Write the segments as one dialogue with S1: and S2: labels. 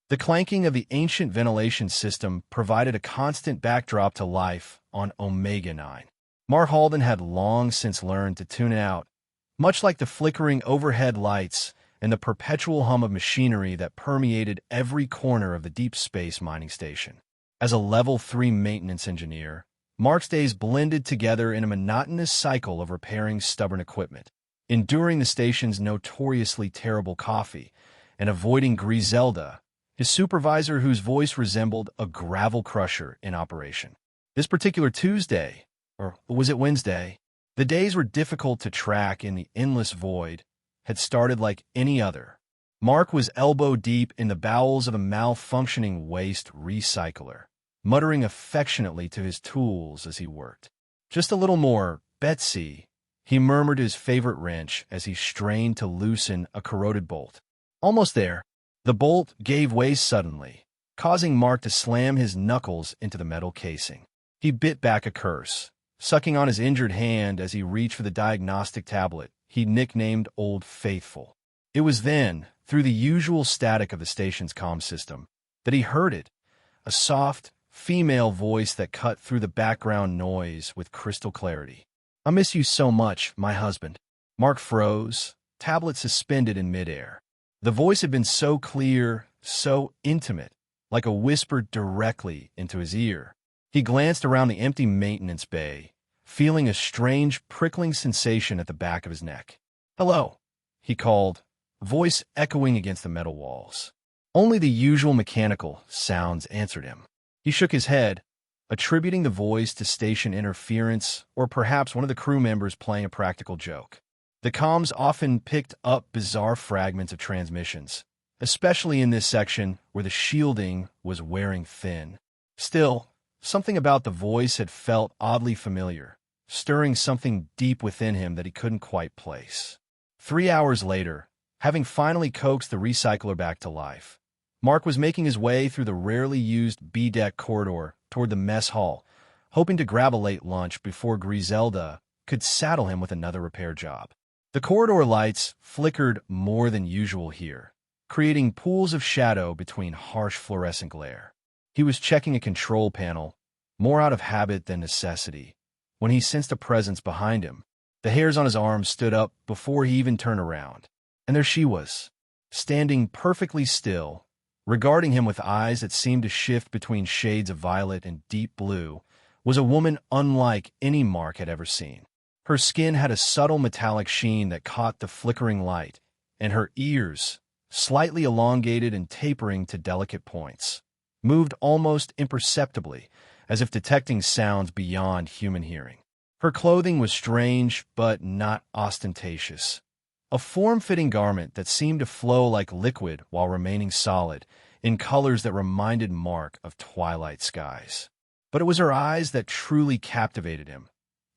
S1: The clanking of the ancient ventilation system provided a constant backdrop to life on Omega 9. Mark Halden had long since learned to tune it out, much like the flickering overhead lights and the perpetual hum of machinery that permeated every corner of the deep space mining station. As a Level 3 maintenance engineer, Mark's days blended together in a monotonous cycle of repairing stubborn equipment, enduring the station's notoriously terrible coffee, and avoiding Griselda, his supervisor whose voice resembled a gravel crusher in operation. This particular Tuesday, or was it Wednesday? The days were difficult to track in the endless void, had started like any other. Mark was elbow-deep in the bowels of a malfunctioning waste recycler, muttering affectionately to his tools as he worked. "Just a little more, Betsy," he murmured his favorite wrench as he strained to loosen a corroded bolt. Almost there. The bolt gave way suddenly, causing Mark to slam his knuckles into the metal casing. He bit back a curse, sucking on his injured hand as he reached for the diagnostic tablet he nicknamed Old Faithful. It was then, through the usual static of the station's comm system, that he heard it, a soft, female voice that cut through the background noise with crystal clarity. "I miss you so much, my husband." Mark froze, tablet suspended in midair. The voice had been so clear, so intimate, like a whisper directly into his ear. He glanced around the empty maintenance bay, feeling a strange, prickling sensation at the back of his neck. "Hello," he called, voice echoing against the metal walls. Only the usual mechanical sounds answered him. He shook his head, attributing the voice to station interference or perhaps one of the crew members playing a practical joke. The comms often picked up bizarre fragments of transmissions, especially in this section where the shielding was wearing thin. Still, something about the voice had felt oddly familiar, stirring something deep within him that he couldn't quite place. 3 hours later, having finally coaxed the recycler back to life, Mark was making his way through the rarely used B-deck corridor toward the mess hall, hoping to grab a late lunch before Griselda could saddle him with another repair job. The corridor lights flickered more than usual here, creating pools of shadow between harsh fluorescent glare. He was checking a control panel, more out of habit than necessity, when he sensed a presence behind him. The hairs on his arms stood up before he even turned around. And there she was, standing perfectly still, regarding him with eyes that seemed to shift between shades of violet and deep blue, was a woman unlike any Mark had ever seen. Her skin had a subtle metallic sheen that caught the flickering light, and her ears, slightly elongated and tapering to delicate points, moved almost imperceptibly, as if detecting sounds beyond human hearing. Her clothing was strange, but not ostentatious. A form-fitting garment that seemed to flow like liquid while remaining solid, in colors that reminded Mark of twilight skies. But it was her eyes that truly captivated him,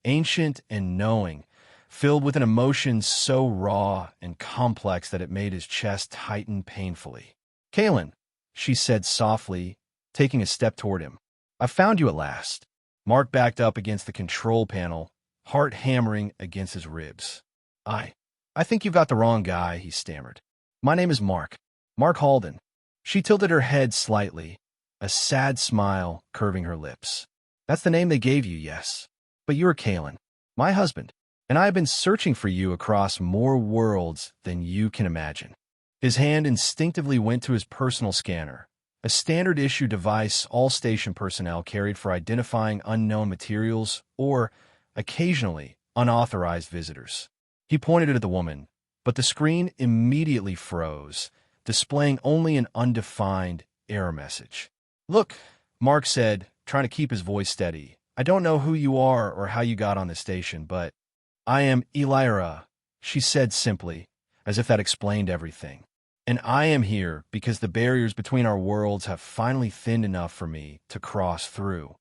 S1: ancient and knowing, filled with an emotion so raw and complex that it made his chest tighten painfully. "Kalen," she said softly, taking a step toward him. "I found you at last." Mark backed up against the control panel, heart hammering against his ribs. I think you've got the wrong guy," he stammered. "My name is Mark Halden." She tilted her head slightly, a sad smile curving her lips. "That's the name they gave you, yes. But you're Kalen, my husband, and I have been searching for you across more worlds than you can imagine." His hand instinctively went to his personal scanner, a standard-issue device all station personnel carried for identifying unknown materials or, occasionally, unauthorized visitors. He pointed it at the woman, but the screen immediately froze, displaying only an undefined error message. "Look," Mark said, trying to keep his voice steady, "I don't know who you are or how you got on the station, but I am Elira," she said simply, as if that explained everything. "And I am here because the barriers between our worlds have finally thinned enough for me to cross through."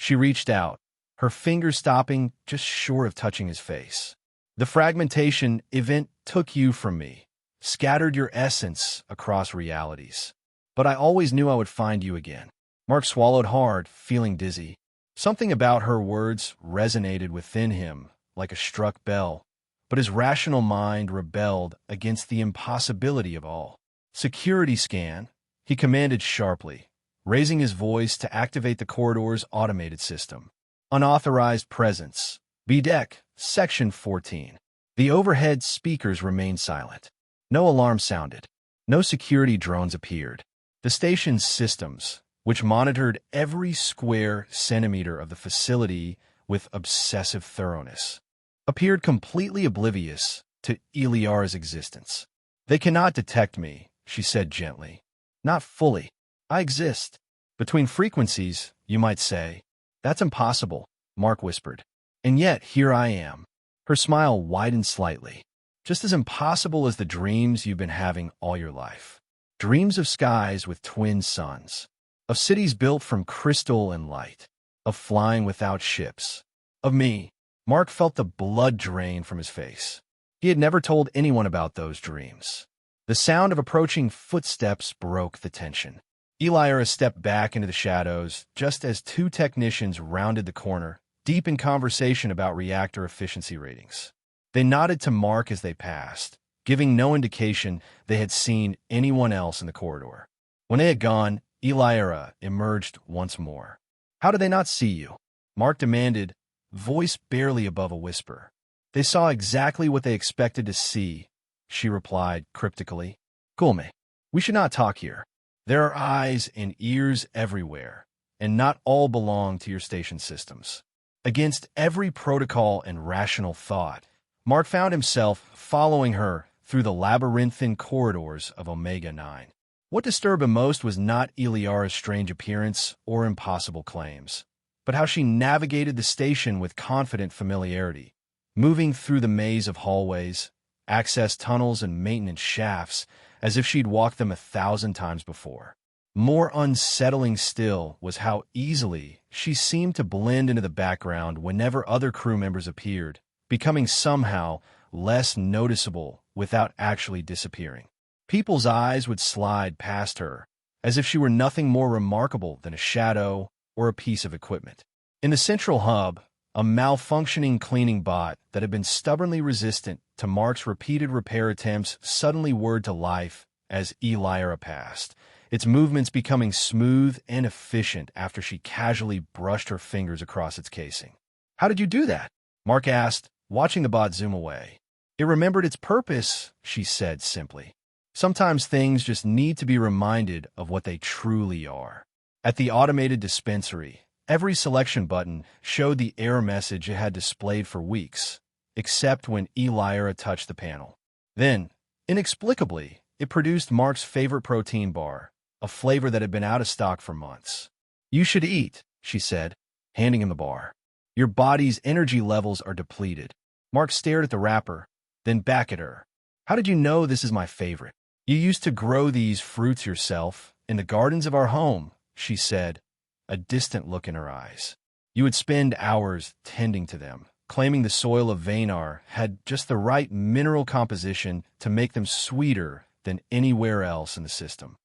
S1: She reached out, her fingers stopping just short of touching his face. "The fragmentation event took you from me, scattered your essence across realities. But I always knew I would find you again." Mark swallowed hard, feeling dizzy. Something about her words resonated within him like a struck bell, but his rational mind rebelled against the impossibility of all. "Security scan," he commanded sharply, raising his voice to activate the corridor's automated system. Unauthorized presence. B-Deck, Section 14. The overhead speakers remained silent. No alarm sounded. No security drones appeared. The station's systems, which monitored every square centimeter of the facility with obsessive thoroughness, appeared completely oblivious to Eliara's existence. "They cannot detect me," she said gently. "Not fully. I exist. Between frequencies, you might say." "That's impossible," Mark whispered. "And yet, here I am." Her smile widened slightly. "Just as impossible as the dreams you've been having all your life. Dreams of skies with twin suns, of cities built from crystal and light, of flying without ships, of me." Mark felt the blood drain from his face. He had never told anyone about those dreams. The sound of approaching footsteps broke the tension. Eliara stepped back into the shadows just as two technicians rounded the corner, deep in conversation about reactor efficiency ratings. They nodded to Mark as they passed, giving no indication they had seen anyone else in the corridor. When they had gone, Eliara emerged once more. "How did they not see you?" Mark demanded, voice barely above a whisper. "They saw exactly what they expected to see," she replied cryptically. "Gulme, we should not talk here. There are eyes and ears everywhere, and not all belong to your station systems." Against every protocol and rational thought, Mark found himself following her through the labyrinthine corridors of Omega-9. What disturbed him most was not Eliara's strange appearance or impossible claims, but how she navigated the station with confident familiarity, moving through the maze of hallways, access tunnels, and maintenance shafts as if she'd walked them 1,000 times before. More unsettling still was how easily she seemed to blend into the background whenever other crew members appeared, becoming somehow less noticeable without actually disappearing. People's eyes would slide past her, as if she were nothing more remarkable than a shadow or a piece of equipment. In the central hub, a malfunctioning cleaning bot that had been stubbornly resistant to Mark's repeated repair attempts suddenly whirred to life as Eliara passed, its movements becoming smooth and efficient after she casually brushed her fingers across its casing. "How did you do that?" Mark asked, watching the bot zoom away. "It remembered its purpose," she said simply. "Sometimes things just need to be reminded of what they truly are." At the automated dispensary, every selection button showed the error message it had displayed for weeks, except when Eliara touched the panel. Then, inexplicably, it produced Mark's favorite protein bar, a flavor that had been out of stock for months. "You should eat," she said, handing him the bar. "Your body's energy levels are depleted." Mark stared at the wrapper, then back at her. "How did you know this is my favorite?" "You used to grow these fruits yourself in the gardens of our home," she said, a distant look in her eyes. "You would spend hours tending to them, claiming the soil of Vaynar had just the right mineral composition to make them sweeter than anywhere else in the system."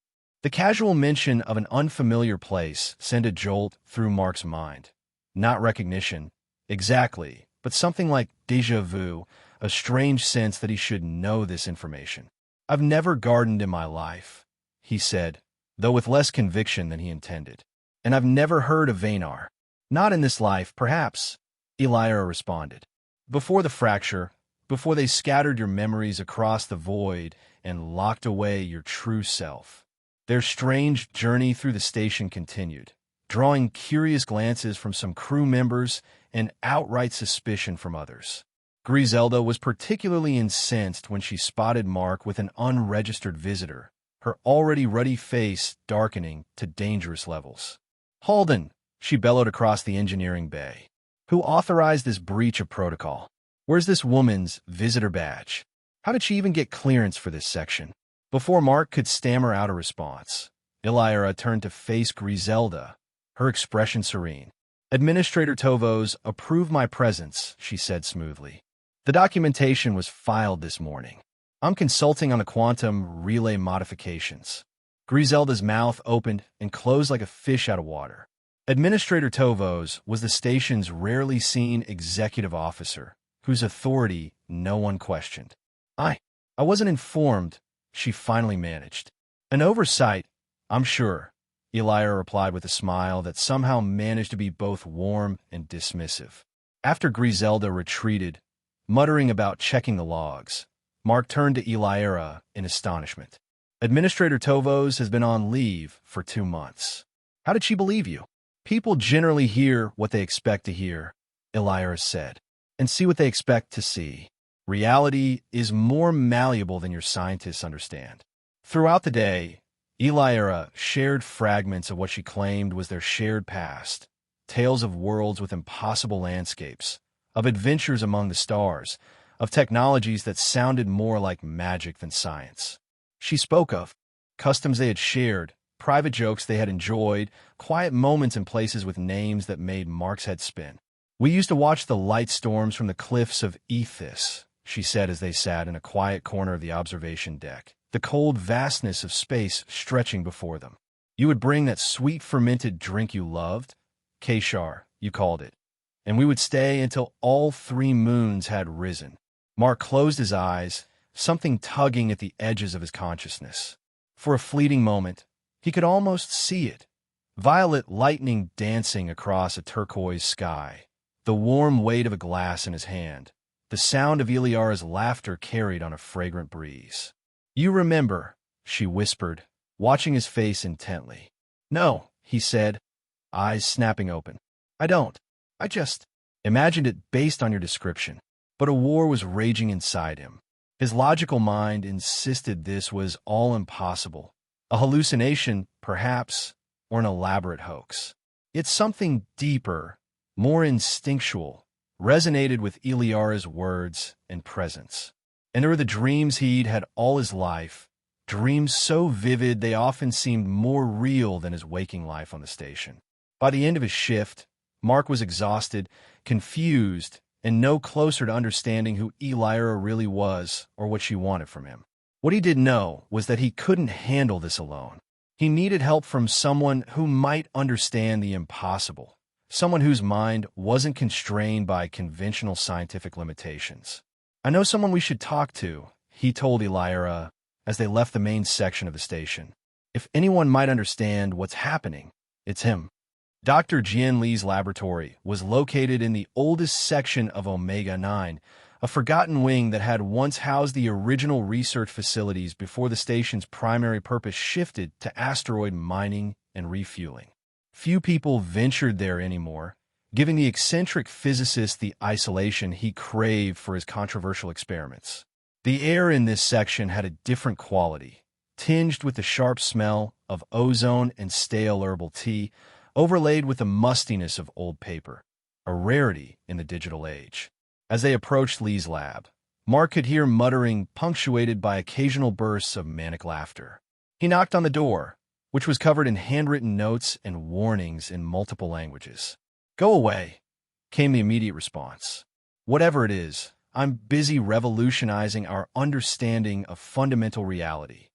S1: The casual mention of an unfamiliar place sent a jolt through Mark's mind. Not recognition, exactly, but something like déjà vu, a strange sense that he should know this information. "I've never gardened in my life," he said, though with less conviction than he intended. "And I've never heard of Vaynar." "Not in this life, perhaps," Eliara responded. "Before the fracture, before they scattered your memories across the void and locked away your true self." Their strange journey through the station continued, drawing curious glances from some crew members and outright suspicion from others. Griselda was particularly incensed when she spotted Mark with an unregistered visitor, her already ruddy face darkening to dangerous levels. "Halden," she bellowed across the engineering bay. "Who authorized this breach of protocol? Where's this woman's visitor badge? How did she even get clearance for this section?" Before Mark could stammer out a response, Eliara turned to face Griselda, her expression serene. "Administrator Tovos approved my presence," she said smoothly. "The documentation was filed this morning. I'm consulting on the quantum relay modifications." Griselda's mouth opened and closed like a fish out of water. Administrator Tovos was the station's rarely seen executive officer, whose authority no one questioned. I wasn't informed," she finally managed. "An oversight, I'm sure, Elira replied with a smile that somehow managed to be both warm and dismissive. After Griselda retreated, muttering about checking the logs, Mark turned to Elira in astonishment. Administrator Tovos has been on leave for 2 months. How did she believe you? People generally hear what they expect to hear, Elira said, and see what they expect to see. Reality is more malleable than your scientists understand. Throughout the day, Elira shared fragments of what she claimed was their shared past, tales of worlds with impossible landscapes, of adventures among the stars, of technologies that sounded more like magic than science. She spoke of customs they had shared, private jokes they had enjoyed, quiet moments in places with names that made Mark's head spin. We used to watch the light storms from the cliffs of Ethis, she said as they sat in a quiet corner of the observation deck, the cold vastness of space stretching before them. You would bring that sweet fermented drink you loved, Kashar, you called it, and we would stay until all 3 moons had risen. Mark closed his eyes, something tugging at the edges of his consciousness. For a fleeting moment, he could almost see it, violet lightning dancing across a turquoise sky, the warm weight of a glass in his hand, the sound of Eliara's laughter carried on a fragrant breeze. You remember, she whispered, watching his face intently. No, he said, eyes snapping open. I don't. I just imagined it based on your description. But a war was raging inside him. His logical mind insisted this was all impossible. A hallucination, perhaps, or an elaborate hoax. Yet something deeper, more instinctual, resonated with Eliara's words and presence. And there were the dreams he'd had all his life, dreams so vivid they often seemed more real than his waking life on the station. By the end of his shift, Mark was exhausted, confused, and no closer to understanding who Elira really was or what she wanted from him. What he did know was that he couldn't handle this alone. He needed help from someone who might understand the impossible, someone whose mind wasn't constrained by conventional scientific limitations. I know someone we should talk to, he told Elira as they left the main section of the station. If anyone might understand what's happening, it's him. Dr. Jian Li's laboratory was located in the oldest section of Omega-9, a forgotten wing that had once housed the original research facilities before the station's primary purpose shifted to asteroid mining and refueling. Few people ventured there anymore, giving the eccentric physicist the isolation he craved for his controversial experiments. The air in this section had a different quality, tinged with the sharp smell of ozone and stale herbal tea, overlaid with the mustiness of old paper, a rarity in the digital age. As they approached Li's lab, Mark could hear muttering punctuated by occasional bursts of manic laughter. He knocked on the door, which was covered in handwritten notes and warnings in multiple languages. Go away, came the immediate response. Whatever it is, I'm busy revolutionizing our understanding of fundamental reality.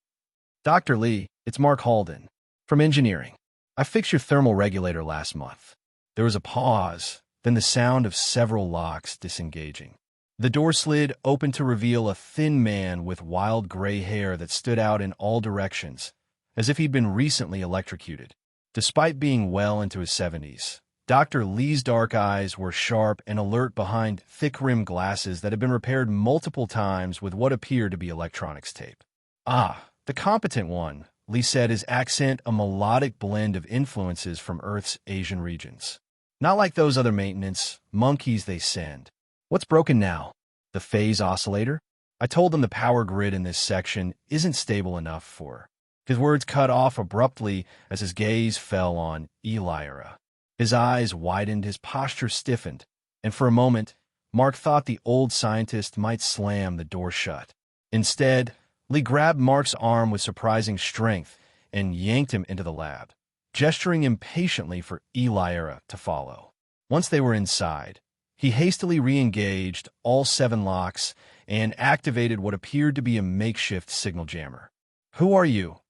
S1: Dr. Li, it's Mark Halden, from engineering. I fixed your thermal regulator last month. There was a pause, then the sound of several locks disengaging. The door slid open to reveal a thin man with wild gray hair that stood out in all directions, as if he'd been recently electrocuted. Despite being well into his 70s, Dr. Li's dark eyes were sharp and alert behind thick-rimmed glasses that had been repaired multiple times with what appeared to be electronics tape. Ah, the competent one, Li said, his accent a melodic blend of influences from Earth's Asian regions. Not like those other maintenance monkeys they send. What's broken now? The phase oscillator? I told them the power grid in this section isn't stable enough for her. His words cut off abruptly as his gaze fell on Elira. His eyes widened, his posture stiffened, and for a moment, Mark thought the old scientist might slam the door shut. Instead, Li grabbed Mark's arm with surprising strength and yanked him into the lab, gesturing impatiently for Elira to follow. Once they were inside, he hastily re-engaged all 7 locks and activated what appeared to be a makeshift signal jammer. Who are you?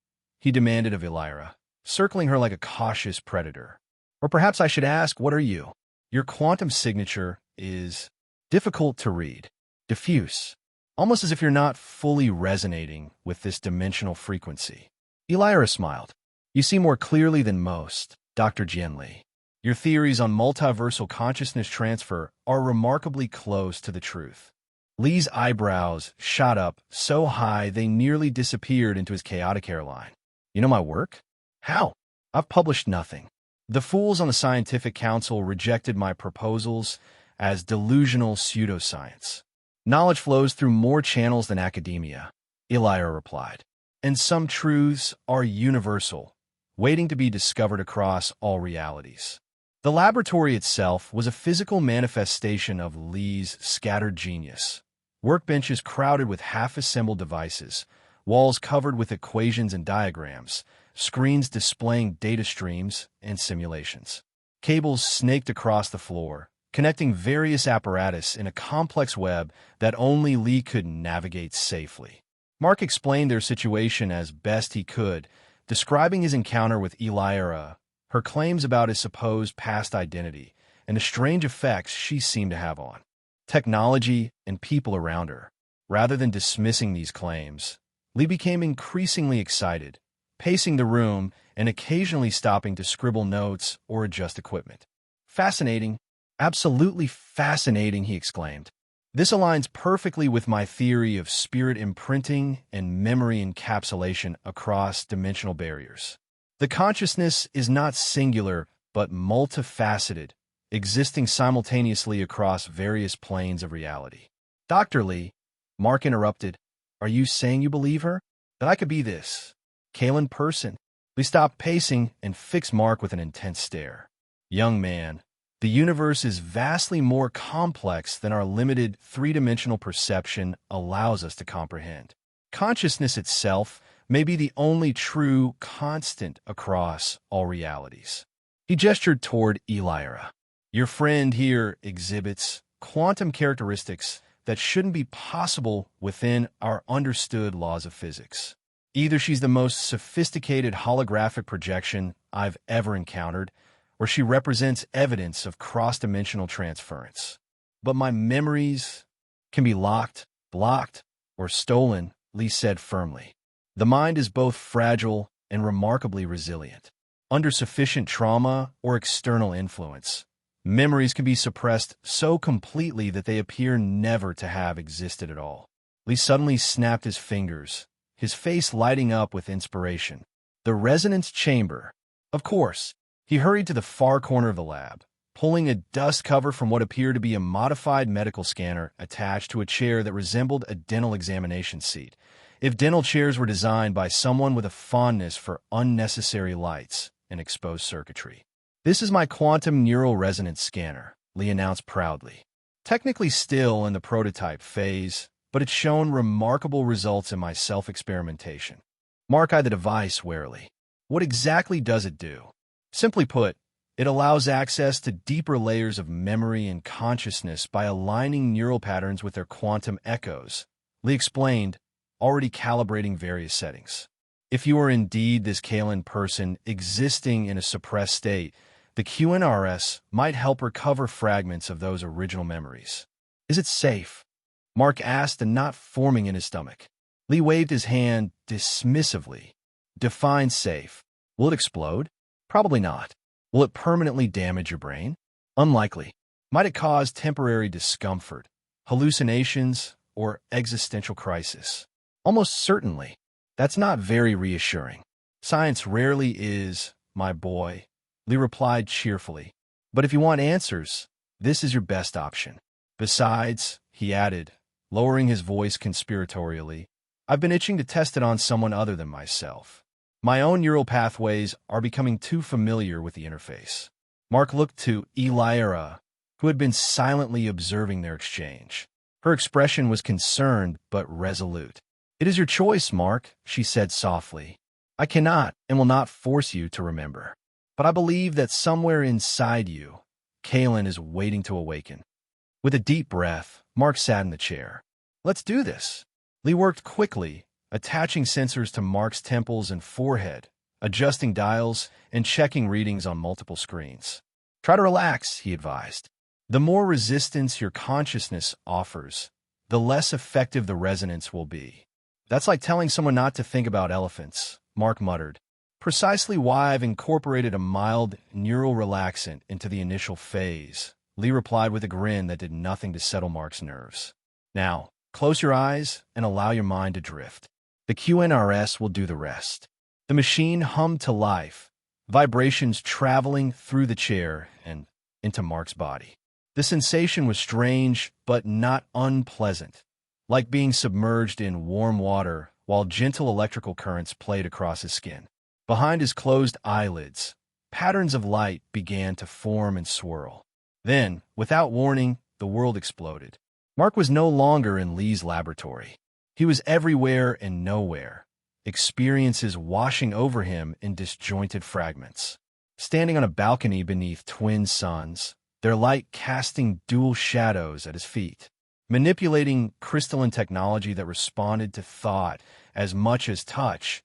S1: He demanded of Elira, circling her like a cautious predator. Or perhaps I should ask, what are you? Your quantum signature is difficult to read, diffuse, almost as if you're not fully resonating with this dimensional frequency. Elira smiled. You see more clearly than most, Dr. Jianli. Your theories on multiversal consciousness transfer are remarkably close to the truth. Lee's eyebrows shot up so high they nearly disappeared into his chaotic hairline. You know my work? How? I've published nothing. The fools on the Scientific Council rejected my proposals as delusional pseudoscience. Knowledge flows through more channels than academia, Elira replied. And some truths are universal, waiting to be discovered across all realities. The laboratory itself was a physical manifestation of Lee's scattered genius. Workbenches crowded with half-assembled devices, walls covered with equations and diagrams, screens displaying data streams and simulations. Cables snaked across the floor, connecting various apparatus in a complex web that only Lee could navigate safely. Mark explained their situation as best he could, describing his encounter with Elira, her claims about his supposed past identity, and the strange effects she seemed to have on technology and people around her. Rather than dismissing these claims, Lee became increasingly excited, pacing the room and occasionally stopping to scribble notes or adjust equipment. Fascinating, absolutely fascinating, he exclaimed. This aligns perfectly with my theory of spirit imprinting and memory encapsulation across dimensional barriers. The consciousness is not singular, but multifaceted, existing simultaneously across various planes of reality. Dr. Lee, Mark interrupted, are you saying you believe her? That I could be this Kalen person? Lee stopped pacing and fixed Mark with an intense stare. Young man, the universe is vastly more complex than our limited three-dimensional perception allows us to comprehend. Consciousness itself may be the only true constant across all realities. He gestured toward Elira. Your friend here exhibits quantum characteristics that shouldn't be possible within our understood laws of physics. Either she's the most sophisticated holographic projection I've ever encountered, or she represents evidence of cross-dimensional transference. But my memories can be locked, blocked, or stolen, Lee said firmly. The mind is both fragile and remarkably resilient. Under sufficient trauma or external influence, memories can be suppressed so completely that they appear never to have existed at all. Lee suddenly snapped his fingers, his face lighting up with inspiration. The resonance chamber. Of course. He hurried to the far corner of the lab, pulling a dust cover from what appeared to be a modified medical scanner attached to a chair that resembled a dental examination seat. If dental chairs were designed by someone with a fondness for unnecessary lights and exposed circuitry. This is my quantum neural resonance scanner, Lee announced proudly. Technically still in the prototype phase, but it's shown remarkable results in my self-experimentation. Mark eyed the device warily. What exactly does it do? Simply put, it allows access to deeper layers of memory and consciousness by aligning neural patterns with their quantum echoes, Lee explained, already calibrating various settings. If you are indeed this Kalen person existing in a suppressed state, the QNRS might help recover fragments of those original memories. Is it safe? Mark asked, a knot forming in his stomach. Lee waved his hand dismissively. Define safe. Will it explode? Probably not. Will it permanently damage your brain? Unlikely. Might it cause temporary discomfort, hallucinations, or existential crisis? Almost certainly. That's not very reassuring. Science rarely is, my boy, Lee replied cheerfully. But if you want answers, this is your best option. Besides, he added, lowering his voice conspiratorially, I've been itching to test it on someone other than myself. My own neural pathways are becoming too familiar with the interface. Mark looked to Elira, who had been silently observing their exchange. Her expression was concerned but resolute. It is your choice, Mark, she said softly. I cannot and will not force you to remember. But I believe that somewhere inside you, Kalen is waiting to awaken. With a deep breath, Mark sat in the chair. Let's do this. Lee worked quickly, attaching sensors to Mark's temples and forehead, adjusting dials, and checking readings on multiple screens. Try to relax, he advised. The more resistance your consciousness offers, the less effective the resonance will be. That's like telling someone not to think about elephants, Mark muttered. Precisely why I've incorporated a mild neural relaxant into the initial phase, Lee replied with a grin that did nothing to settle Mark's nerves. Now, close your eyes and allow your mind to drift. The QNRS will do the rest. The machine hummed to life, vibrations traveling through the chair and into Mark's body. The sensation was strange, but not unpleasant, like being submerged in warm water while gentle electrical currents played across his skin. Behind his closed eyelids, patterns of light began to form and swirl. Then, without warning, the world exploded. Mark was no longer in Lee's laboratory. He was everywhere and nowhere, experiences washing over him in disjointed fragments. Standing on a balcony beneath twin suns, their light casting dual shadows at his feet. Manipulating crystalline technology that responded to thought as much as touch,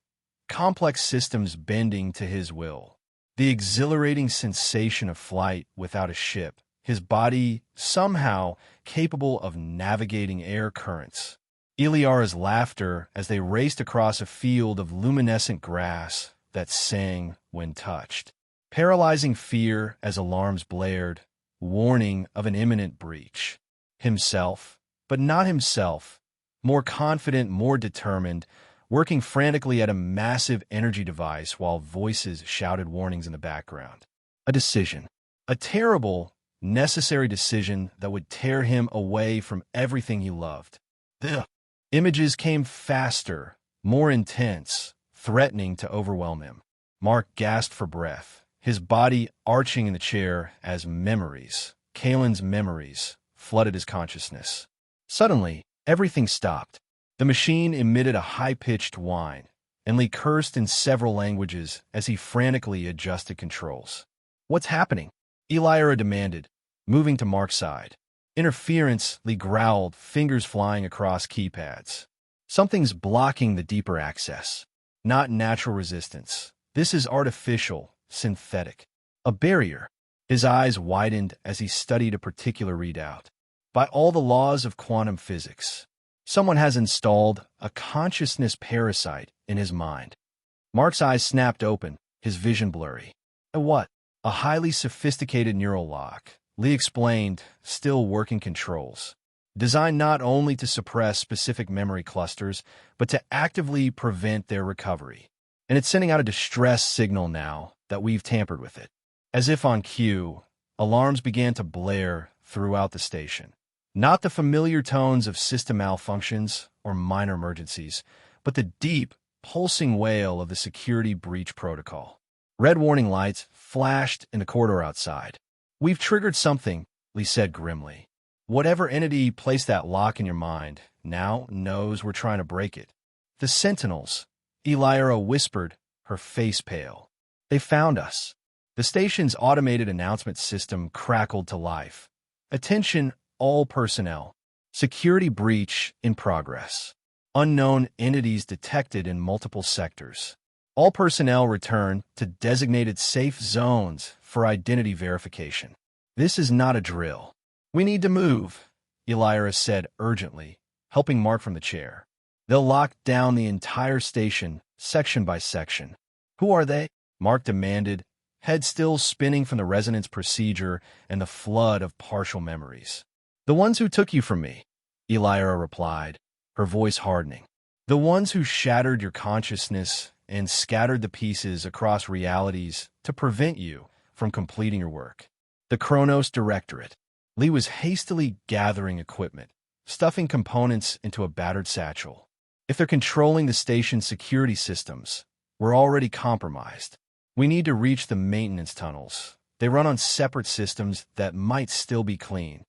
S1: complex systems bending to his will. The exhilarating sensation of flight without a ship, his body somehow capable of navigating air currents. Iliara's laughter as they raced across a field of luminescent grass that sang when touched. Paralyzing fear as alarms blared, warning of an imminent breach. Himself, but not himself, more confident, more determined, working frantically at a massive energy device while voices shouted warnings in the background. A decision. A terrible, necessary decision that would tear him away from everything he loved. The images came faster, more intense, threatening to overwhelm him. Mark gasped for breath, his body arching in the chair as memories, Kalen's memories, flooded his consciousness. Suddenly, everything stopped. The machine emitted a high-pitched whine, and Lee cursed in several languages as he frantically adjusted controls. "What's happening?" Iliara demanded, moving to Mark's side. Interference, Lee growled, fingers flying across keypads. "Something's blocking the deeper access. Not natural resistance. This is artificial, synthetic. A barrier." His eyes widened as he studied a particular readout. By all the laws of quantum physics, someone has installed a consciousness parasite in his mind. Mark's eyes snapped open, his vision blurry. What? A highly sophisticated neural lock, Lee explained, still working controls. Designed not only to suppress specific memory clusters, but to actively prevent their recovery. And it's sending out a distress signal now that we've tampered with it. As if on cue, alarms began to blare throughout the station. Not the familiar tones of system malfunctions or minor emergencies, but the deep, pulsing wail of the security breach protocol. Red warning lights flashed in the corridor outside. "We've triggered something," Lee said grimly. "Whatever entity placed that lock in your mind now knows we're trying to break it." "The Sentinels," Iliara whispered, her face pale. "They found us." The station's automated announcement system crackled to life. "Attention, all personnel. Security breach in progress. Unknown entities detected in multiple sectors. All personnel return to designated safe zones for identity verification." "This is not a drill. We need to move," Iliara said urgently, helping Mark from the chair. "They'll lock down the entire station, section by section." "Who are they?" Mark demanded, head still spinning from the resonance procedure and the flood of partial memories. "The ones who took you from me," Iliara replied, her voice hardening. "The ones who shattered your consciousness and scattered the pieces across realities to prevent you from completing your work. The Kronos Directorate." Lee was hastily gathering equipment, stuffing components into a battered satchel. "If they're controlling the station's security systems, we're already compromised. We need to reach the maintenance tunnels. They run on separate systems that might still be clean."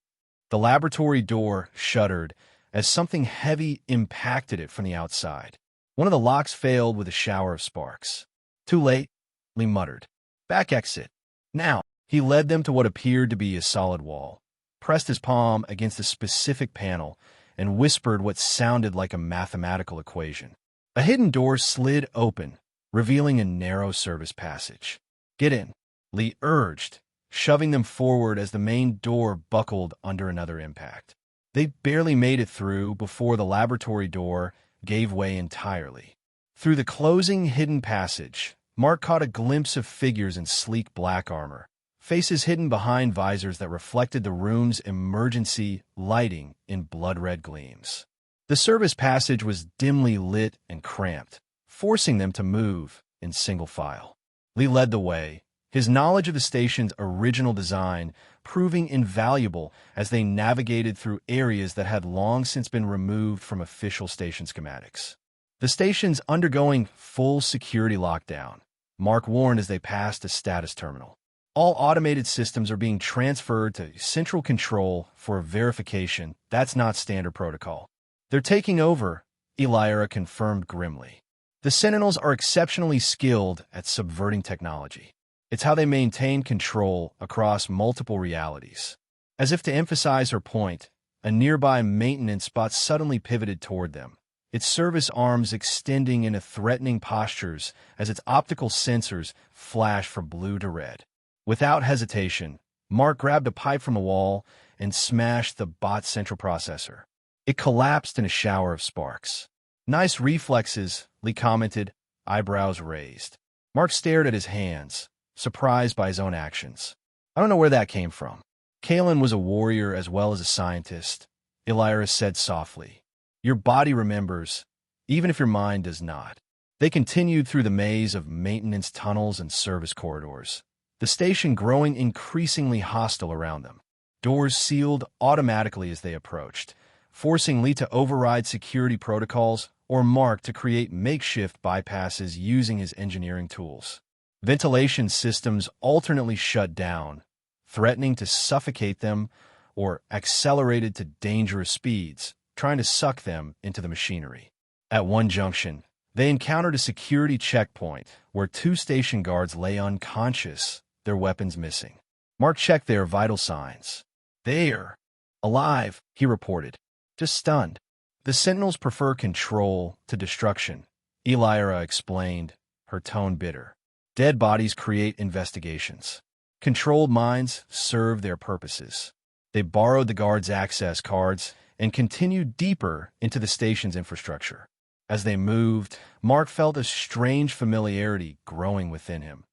S1: The laboratory door shuddered as something heavy impacted it from the outside. One of the locks failed with a shower of sparks. "Too late," Lee muttered. "Back exit. Now." He led them to what appeared to be a solid wall, pressed his palm against a specific panel, and whispered what sounded like a mathematical equation. A hidden door slid open, revealing a narrow service passage. "Get in," Lee urged, shoving them forward as the main door buckled under another impact. They barely made it through before the laboratory door gave way entirely. Through the closing hidden passage, Mark caught a glimpse of figures in sleek black armor, faces hidden behind visors that reflected the room's emergency lighting in blood-red gleams. The service passage was dimly lit and cramped, forcing them to move in single file. Lee led the way, his knowledge of the station's original design proving invaluable as they navigated through areas that had long since been removed from official station schematics. The station's undergoing full security lockdown, Mark warned as they passed a status terminal. All automated systems are being transferred to central control for verification. That's not standard protocol. They're taking over, Elira confirmed grimly. The Sentinels are exceptionally skilled at subverting technology. It's how they maintain control across multiple realities. As if to emphasize her point, a nearby maintenance spot suddenly pivoted toward them, its service arms extending into threatening postures as its optical sensors flashed from blue to red. Without hesitation, Mark grabbed a pipe from the wall and smashed the bot's central processor. It collapsed in a shower of sparks. Nice reflexes, Lee commented, eyebrows raised. Mark stared at his hands, surprised by his own actions. I don't know where that came from. Kalen was a warrior as well as a scientist, Elira said softly. Your body remembers, even if your mind does not. They continued through the maze of maintenance tunnels and service corridors, the station growing increasingly hostile around them. Doors sealed automatically as they approached, forcing Lee to override security protocols or Mark to create makeshift bypasses using his engineering tools. Ventilation systems alternately shut down, threatening to suffocate them, or accelerated to dangerous speeds, trying to suck them into the machinery. At one junction, they encountered a security checkpoint where two station guards lay unconscious, their weapons missing. Mark checked their vital signs. They're alive, he reported, just stunned. The Sentinels prefer control to destruction, Elira explained, her tone bitter. Dead bodies create investigations. Controlled minds serve their purposes. They borrowed the guards' access cards and continued deeper into the station's infrastructure. As they moved, Mark felt a strange familiarity growing within him.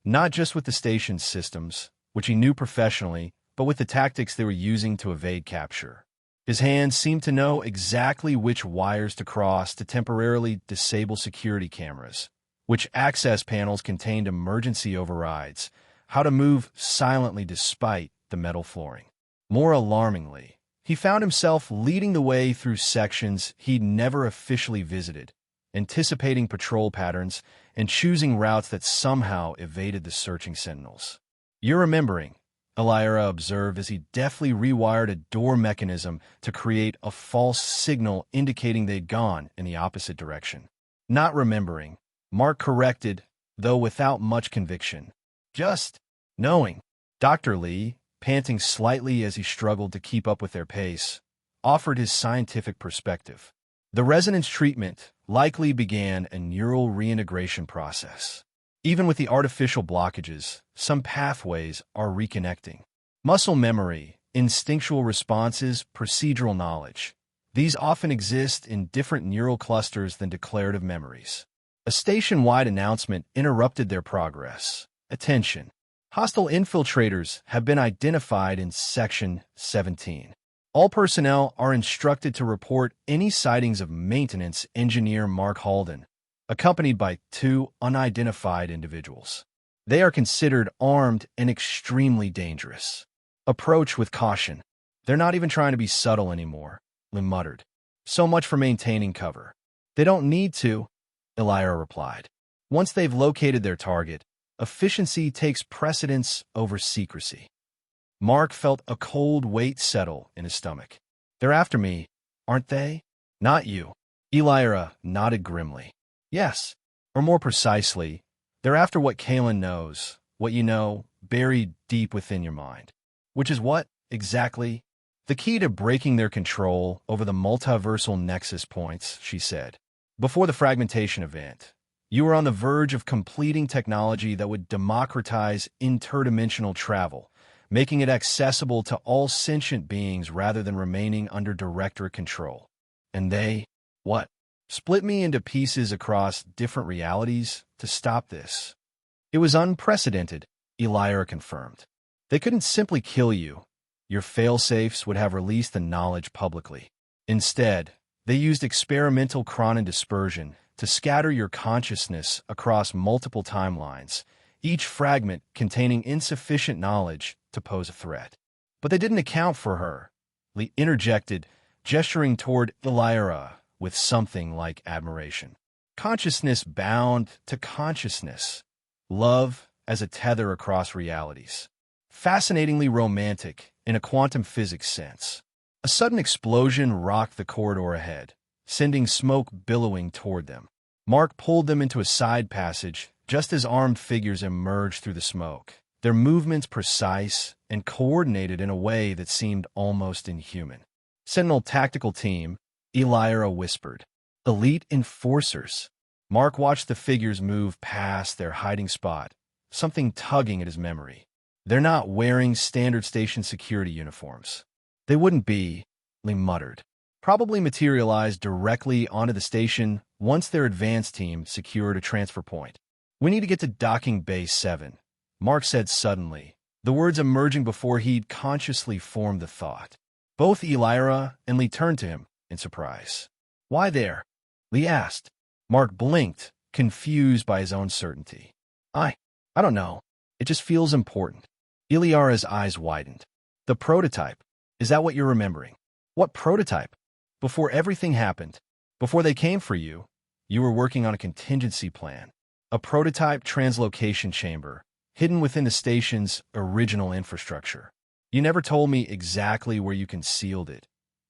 S1: Not just with the station's systems, which he knew professionally, but with the tactics they were using to evade capture. His hands seemed to know exactly which wires to cross to temporarily disable security cameras, which access panels contained emergency overrides, how to move silently despite the metal flooring. More alarmingly, he found himself leading the way through sections he'd never officially visited, anticipating patrol patterns and choosing routes that somehow evaded the searching Sentinels. You're remembering, Elira observed as he deftly rewired a door mechanism to create a false signal indicating they'd gone in the opposite direction. Not remembering, Mark corrected, though without much conviction. Just knowing. Dr. Lee, panting slightly as he struggled to keep up with their pace, offered his scientific perspective. The resonance treatment likely began a neural reintegration process. Even with the artificial blockages, some pathways are reconnecting. Muscle memory, instinctual responses, procedural knowledge. These often exist in different neural clusters than declarative memories. A station-wide announcement interrupted their progress. Attention. Hostile infiltrators have been identified in Section 17. All personnel are instructed to report any sightings of maintenance engineer Mark Halden, accompanied by two unidentified individuals. They are considered armed and extremely dangerous. Approach with caution. They're not even trying to be subtle anymore, Lim muttered. So much for maintaining cover. They don't need to, Elira replied. Once they've located their target, efficiency takes precedence over secrecy. Mark felt a cold weight settle in his stomach. They're after me, aren't they? Not you. Elira nodded grimly. Yes, or more precisely, they're after what Kalen knows, what you know, buried deep within your mind. Which is what, exactly? The key to breaking their control over the multiversal nexus points, she said. Before the fragmentation event, you were on the verge of completing technology that would democratize interdimensional travel, making it accessible to all sentient beings rather than remaining under directorate control. And they, what? Split me into pieces across different realities to stop this. It was unprecedented, Elira confirmed. They couldn't simply kill you. Your failsafes would have released the knowledge publicly. Instead, they used experimental chronon dispersion to scatter your consciousness across multiple timelines, each fragment containing insufficient knowledge to pose a threat. But they didn't account for her. Lee interjected, gesturing toward Elira with something like admiration. Consciousness bound to consciousness. Love as a tether across realities. Fascinatingly romantic in a quantum physics sense. A sudden explosion rocked the corridor ahead, sending smoke billowing toward them. Mark pulled them into a side passage just as armed figures emerged through the smoke, their movements precise and coordinated in a way that seemed almost inhuman. Sentinel Tactical Team, Elira whispered. Elite Enforcers. Mark watched the figures move past their hiding spot, something tugging at his memory. They're not wearing standard station security uniforms. They wouldn't be, Lee muttered. Probably materialized directly onto the station once their advance team secured a transfer point. We need to get to Docking Bay 7, Mark said suddenly, the words emerging before he'd consciously formed the thought. Both Elira and Lee turned to him in surprise. Why there? Lee asked. Mark blinked, confused by his own certainty. I don't know. It just feels important. Elira's eyes widened. The prototype. Is that what you're remembering? What prototype? Before everything happened, before they came for you, you were working on a contingency plan. A prototype translocation chamber, hidden within the station's original infrastructure. You never told me exactly where you concealed it,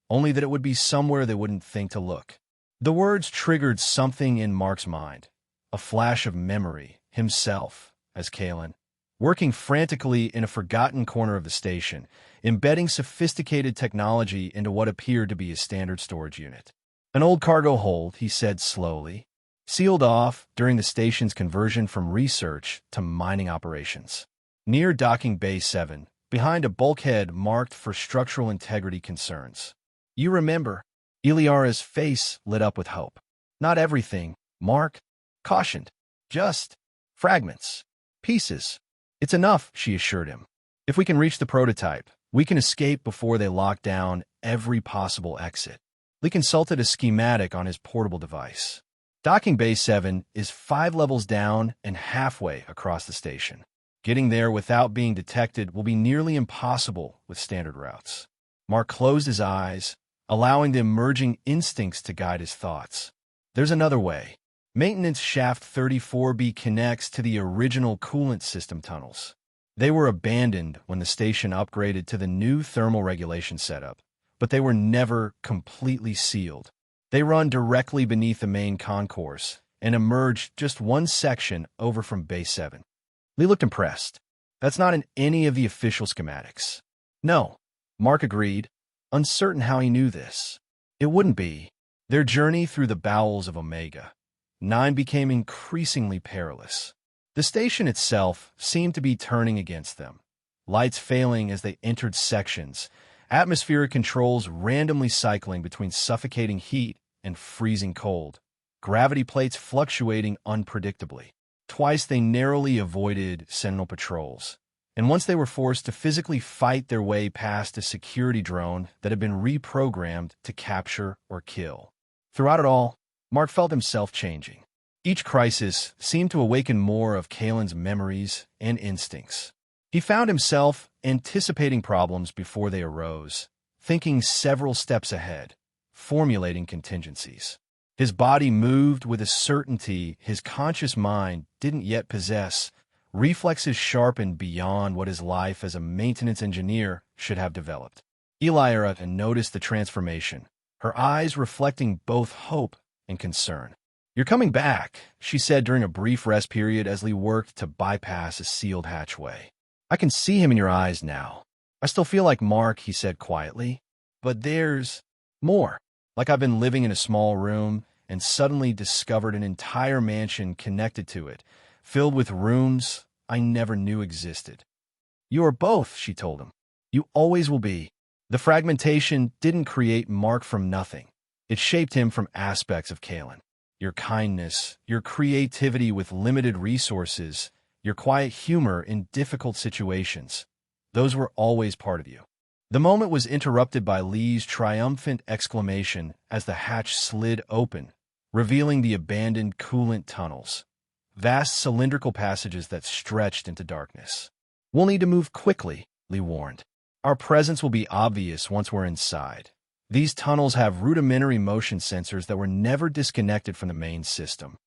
S1: only that it would be somewhere they wouldn't think to look. The words triggered something in Mark's mind, a flash of memory, himself, as Kalen, working frantically in a forgotten corner of the station, embedding sophisticated technology into what appeared to be a standard storage unit. An old cargo hold, he said slowly, sealed off during the station's conversion from research to mining operations. Near Docking Bay 7, behind a bulkhead marked for structural integrity concerns. You remember, Elira's face lit up with hope. Not everything, Mark cautioned. Just fragments, pieces. It's enough, she assured him. If we can reach the prototype, we can escape before they lock down every possible exit. Lee consulted a schematic on his portable device. Docking Bay 7 is 5 levels down and halfway across the station. Getting there without being detected will be nearly impossible with standard routes. Mark closed his eyes, allowing the emerging instincts to guide his thoughts. There's another way. Maintenance Shaft 34B connects to the original coolant system tunnels. They were abandoned when the station upgraded to the new thermal regulation setup, but they were never completely sealed. They run directly beneath the main concourse and emerge just one section over from Bay 7. Lee looked impressed. That's not in any of the official schematics. No, Mark agreed, uncertain how he knew this. It wouldn't be. Their journey through the bowels of Omega 9 became increasingly perilous. The station itself seemed to be turning against them, lights failing as they entered sections, atmospheric controls randomly cycling between suffocating heat and freezing cold, gravity plates fluctuating unpredictably. Twice they narrowly avoided Sentinel patrols, and once they were forced to physically fight their way past a security drone that had been reprogrammed to capture or kill. Throughout it all, Mark felt himself changing. Each crisis seemed to awaken more of Kalen's memories and instincts. He found himself anticipating problems before they arose, thinking several steps ahead, formulating contingencies. His body moved with a certainty his conscious mind didn't yet possess, reflexes sharpened beyond what his life as a maintenance engineer should have developed. Elira noticed the transformation, her eyes reflecting both hope and concern. You're coming back, she said during a brief rest period as Lee worked to bypass a sealed hatchway. I can see him in your eyes now. I still feel like Mark, he said quietly, but there's more. Like I've been living in a small room and suddenly discovered an entire mansion connected to it, filled with rooms I never knew existed. You are both, she told him. You always will be. The fragmentation didn't create Mark from nothing. It shaped him from aspects of Kalen. Your kindness, your creativity with limited resources, your quiet humor in difficult situations. Those were always part of you. The moment was interrupted by Lee's triumphant exclamation as the hatch slid open, revealing the abandoned coolant tunnels, vast cylindrical passages that stretched into darkness. "We'll need to move quickly," Lee warned. "Our presence will be obvious once we're inside." These tunnels have rudimentary motion sensors that were never disconnected from the main system.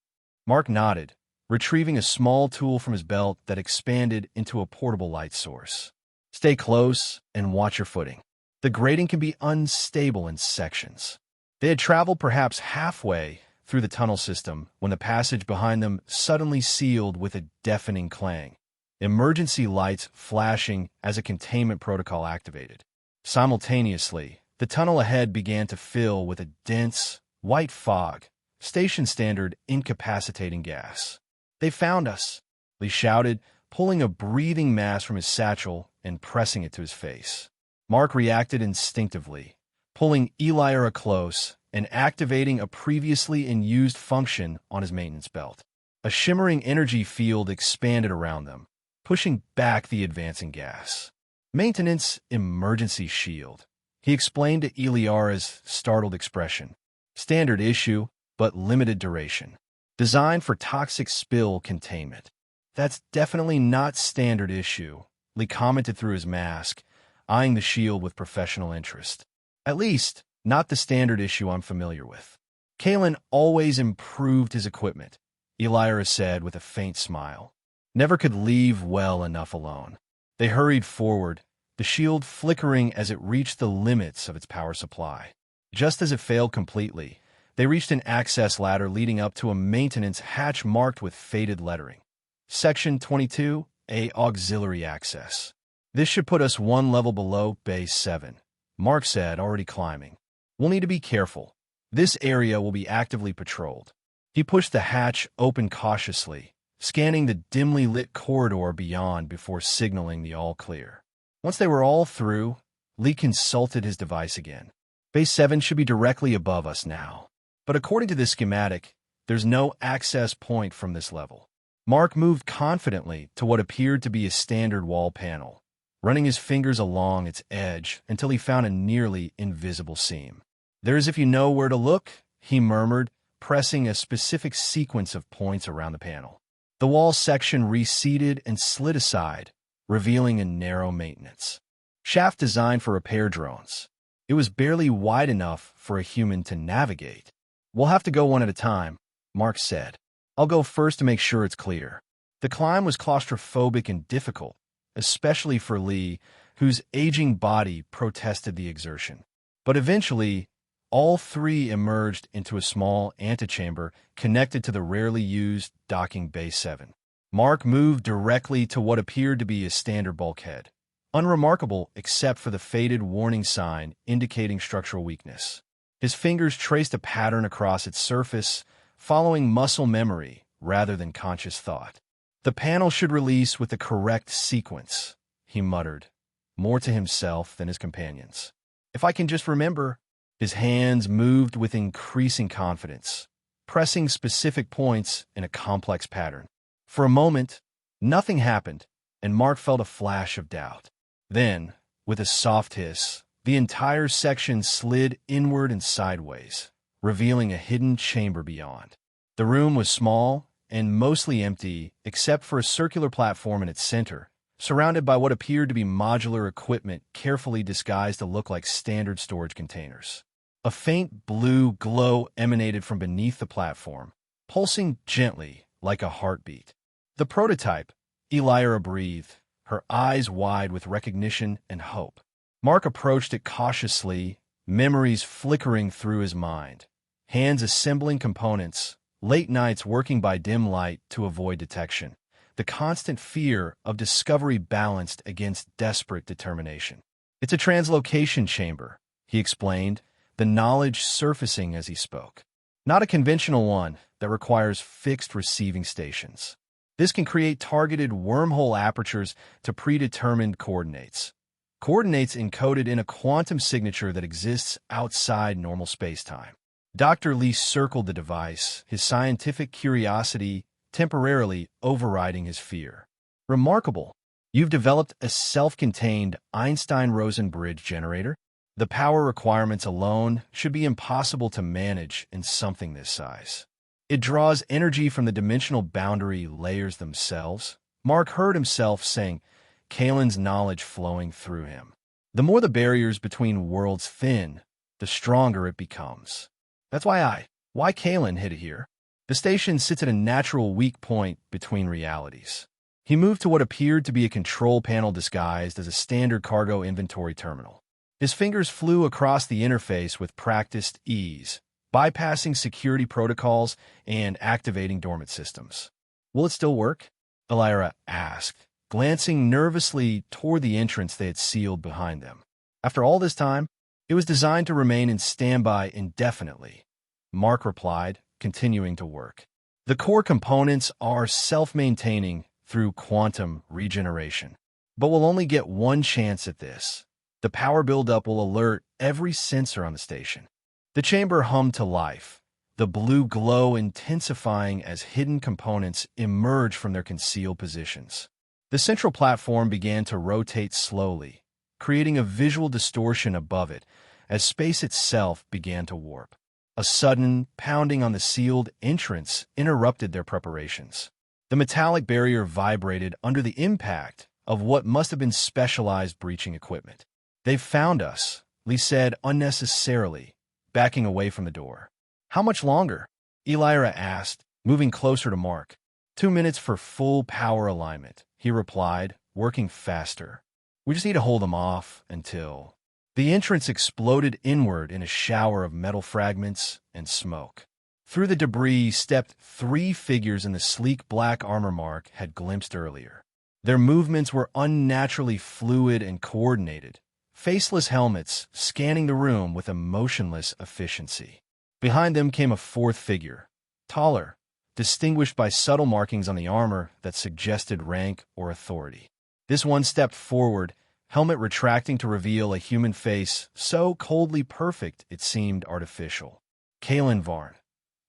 S1: Mark nodded, retrieving a small tool from his belt that expanded into a portable light source. "Stay close and watch your footing. The grating can be unstable in sections." They had traveled perhaps halfway through the tunnel system when the passage behind them suddenly sealed with a deafening clang, emergency lights flashing as a containment protocol activated. Simultaneously, the tunnel ahead began to fill with a dense, white fog, station-standard incapacitating gas. "They found us," Lee shouted, pulling a breathing mask from his satchel and pressing it to his face. Mark reacted instinctively, pulling Eliara close and activating a previously unused function on his maintenance belt. A shimmering energy field expanded around them, pushing back the advancing gas. "Maintenance emergency shield," he explained to Eliara's startled expression. "Standard issue, but limited duration. Designed for toxic spill containment." "That's definitely not standard issue," Lee commented through his mask, eyeing the shield with professional interest. "At least, not the standard issue I'm familiar with." "Kalen always improved his equipment," Eliara said with a faint smile. "Never could leave well enough alone." They hurried forward, the shield flickering as it reached the limits of its power supply. Just as it failed completely, they reached an access ladder leading up to a maintenance hatch marked with faded lettering. Section 22A Auxiliary Access. "This should put us one level below Base 7, Mark said, already climbing. "We'll need to be careful. This area will be actively patrolled." He pushed the hatch open cautiously, scanning the dimly lit corridor beyond before signaling the all-clear. Once they were all through, Lee consulted his device again. "Base 7 should be directly above us now. But according to this schematic, there's no access point from this level." Mark moved confidently to what appeared to be a standard wall panel, running his fingers along its edge until he found a nearly invisible seam. "There's if you know where to look," he murmured, pressing a specific sequence of points around the panel. The wall section receded and slid aside, revealing a narrow maintenance shaft designed for repair drones. It was barely wide enough for a human to navigate. "We'll have to go one at a time," Mark said. "I'll go first to make sure it's clear." The climb was claustrophobic and difficult, especially for Lee, whose aging body protested the exertion. But eventually, all three emerged into a small antechamber connected to the rarely used docking Bay 7. Mark moved directly to what appeared to be a standard bulkhead, unremarkable except for the faded warning sign indicating structural weakness. His fingers traced a pattern across its surface, following muscle memory rather than conscious thought. "The panel should release with the correct sequence," he muttered, more to himself than his companions. "If I can just remember." His hands moved with increasing confidence, pressing specific points in a complex pattern. For a moment, nothing happened, and Mark felt a flash of doubt. Then, with a soft hiss, the entire section slid inward and sideways, revealing a hidden chamber beyond. The room was small and mostly empty except for a circular platform in its center, surrounded by what appeared to be modular equipment carefully disguised to look like standard storage containers. A faint blue glow emanated from beneath the platform, pulsing gently like a heartbeat. "The prototype," Eliara breathed, her eyes wide with recognition and hope. Mark approached it cautiously, memories flickering through his mind. Hands assembling components, late nights working by dim light to avoid detection. The constant fear of discovery balanced against desperate determination. "It's a translocation chamber," he explained, the knowledge surfacing as he spoke. "Not a conventional one that requires fixed receiving stations. This can create targeted wormhole apertures to predetermined coordinates. Coordinates encoded in a quantum signature that exists outside normal spacetime. Dr. Lee circled the device, his scientific curiosity temporarily overriding his fear. Remarkable. You've developed a self-contained Einstein-Rosen bridge generator? The power requirements alone should be impossible to manage in something this size. It draws energy from the dimensional boundary layers themselves. Mark heard himself saying, Kalen's knowledge flowing through him. The more the barriers between worlds thin, the stronger it becomes. That's why Kalen hit it here. The station sits at a natural weak point between realities. He moved to what appeared to be a control panel disguised as a standard cargo inventory terminal. His fingers flew across the interface with practiced ease, bypassing security protocols and activating dormant systems. Will it still work? Elira asked, glancing nervously toward the entrance they had sealed behind them. After all this time, it was designed to remain in standby indefinitely. Mark replied, continuing to work. The core components are self-maintaining through quantum regeneration. But we'll only get one chance at this. The power buildup will alert every sensor on the station. The chamber hummed to life, the blue glow intensifying as hidden components emerged from their concealed positions. The central platform began to rotate slowly, creating a visual distortion above it as space itself began to warp. A sudden pounding on the sealed entrance interrupted their preparations. The metallic barrier vibrated under the impact of what must have been specialized breaching equipment. They've found us, Lee said unnecessarily, backing away from the door. How much longer? Elira asked, moving closer to Mark. 2 minutes for full power alignment, he replied, working faster. We just need to hold them off until... The entrance exploded inward in a shower of metal fragments and smoke. Through the debris stepped 3 figures in the sleek black armor Mark had glimpsed earlier. Their movements were unnaturally fluid and coordinated, faceless helmets scanning the room with a motionless efficiency. Behind them came a 4th figure, taller, distinguished by subtle markings on the armor that suggested rank or authority. This one stepped forward, helmet retracting to reveal a human face so coldly perfect it seemed artificial. Kalen Varn,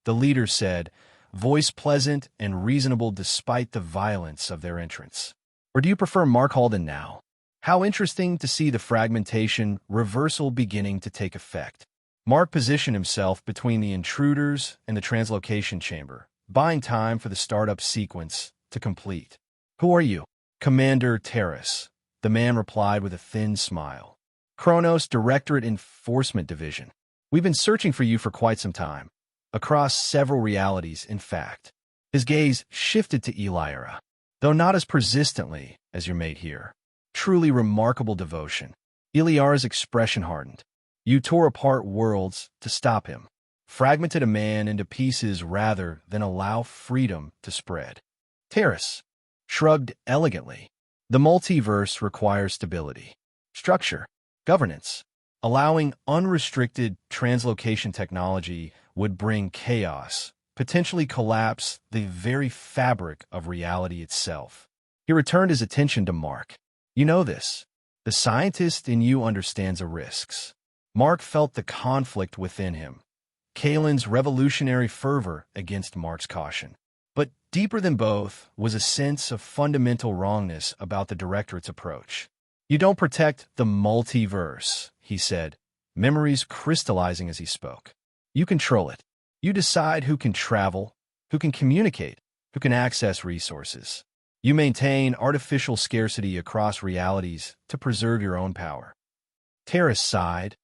S1: the leader said, voice pleasant and reasonable despite the violence of their entrance. Or do you prefer Mark Halden now? How interesting to see the fragmentation reversal beginning to take effect. Mark positioned himself between the intruders and the translocation chamber, buying time for the startup sequence to complete. Who are you? Commander Terrace. The man replied with a thin smile. Kronos, Directorate Enforcement Division. We've been searching for you for quite some time. Across several realities, in fact. His gaze shifted to Elira, though not as persistently as your mate here. Truly remarkable devotion. Elira's expression hardened. You tore apart worlds to stop him. Fragmented a man into pieces rather than allow freedom to spread. Terrace shrugged elegantly. The multiverse requires stability, structure, governance. Allowing unrestricted translocation technology would bring chaos, potentially collapse the very fabric of reality itself. He returned his attention to Mark. You know this. The scientist in you understands the risks. Mark felt the conflict within him. Kalen's revolutionary fervor against Mark's caution. But deeper than both was a sense of fundamental wrongness about the Directorate's approach. You don't protect the multiverse, he said, memories crystallizing as he spoke. You control it. You decide who can travel, who can communicate, who can access resources. You maintain artificial scarcity across realities to preserve your own power. Terrace sighed,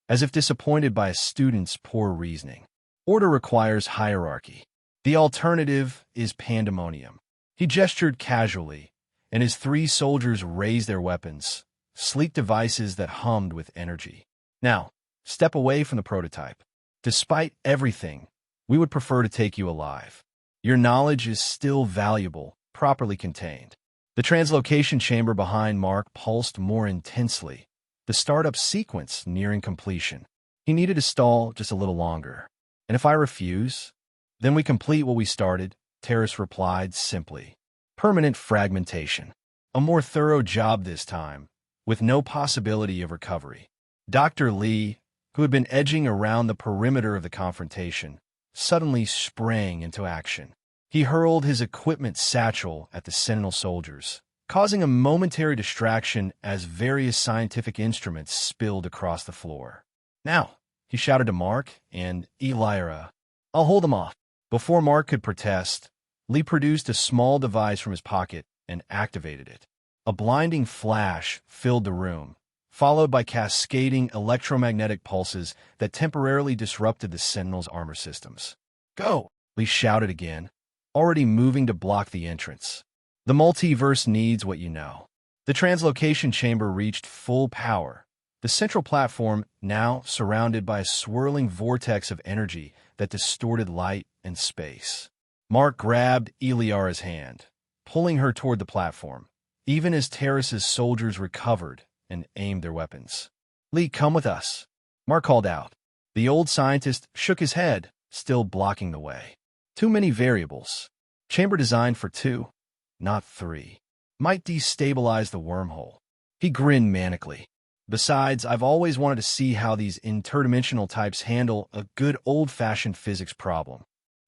S1: as if disappointed by a student's poor reasoning. Order requires hierarchy. The alternative is pandemonium. He gestured casually, and his 3 soldiers raised their weapons, sleek devices that hummed with energy. Now, step away from the prototype. Despite everything, we would prefer to take you alive. Your knowledge is still valuable, properly contained. The translocation chamber behind Mark pulsed more intensely, the startup sequence nearing completion. He needed to stall just a little longer. And if I refuse, then we complete what we started, Terrace replied simply. Permanent fragmentation. A more thorough job this time, with no possibility of recovery. Dr. Lee who had been edging around the perimeter of the confrontation, suddenly sprang into action. He hurled his equipment satchel at the Sentinel soldiers, causing a momentary distraction as various scientific instruments spilled across the floor. "Now," he shouted to Mark and Elira, "I'll hold them off." Before Mark could protest, Lee produced a small device from his pocket and activated it. A blinding flash filled the room, followed by cascading electromagnetic pulses that temporarily disrupted the Sentinel's armor systems. "Go!" Lee shouted again, already moving to block the entrance. The multiverse needs what you know. The translocation chamber reached full power, the central platform now surrounded by a swirling vortex of energy that distorted light and space. Mark grabbed Eliara's hand, pulling her toward the platform, even as Terrace's soldiers recovered and aimed their weapons. "Lee, come with us," Mark called out. The old scientist shook his head, still blocking the way. Too many variables. Chamber designed for 2, not 3. Might destabilize the wormhole. He grinned manically. "Besides, I've always wanted to see how these interdimensional types handle a good old-fashioned physics problem."